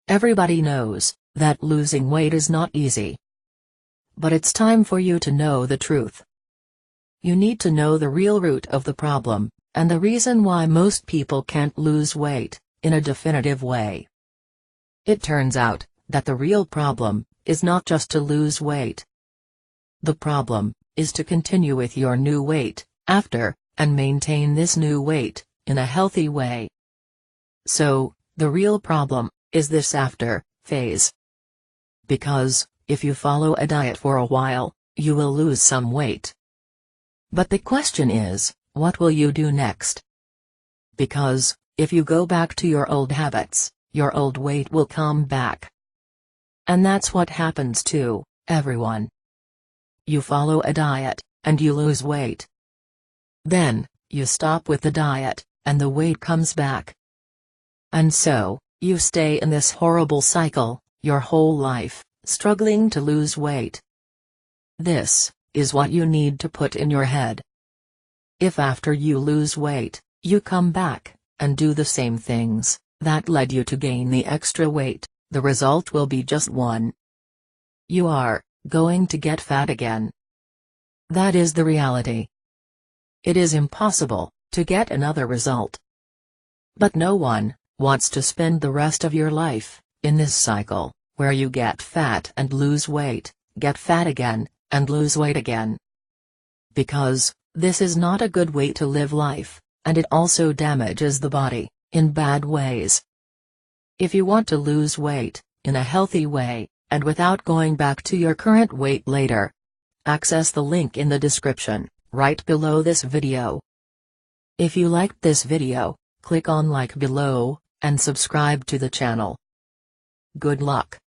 Everybody knows that losing weight is not easy. But it's time for you to know the truth. You need to know the real root of the problem, and the reason why most people can't lose weight in a definitive way. It turns out that the real problem is not just to lose weight. The problem is to continue with your new weight after, and maintain this new weight in a healthy way. So, the real problem is this after phase. Because, if you follow a diet for a while, you will lose some weight. But the question is, what will you do next? Because, if you go back to your old habits, your old weight will come back. And that's what happens to everyone. You follow a diet, and you lose weight. Then, you stop with the diet, and the weight comes back. And so, you stay in this horrible cycle, your whole life, struggling to lose weight. This is what you need to put in your head. If after you lose weight, you come back, and do the same things that led you to gain the extra weight, the result will be just one. You are going to get fat again. That is the reality. It is impossible to get another result. But no one wants to spend the rest of your life in this cycle, where you get fat and lose weight, get fat again, and lose weight again. Because this is not a good way to live life, and it also damages the body in bad ways. If you want to lose weight in a healthy way, and without going back to your current weight later, access the link in the description, right below this video. If you liked this video, click on like below, and subscribe to the channel. Good luck.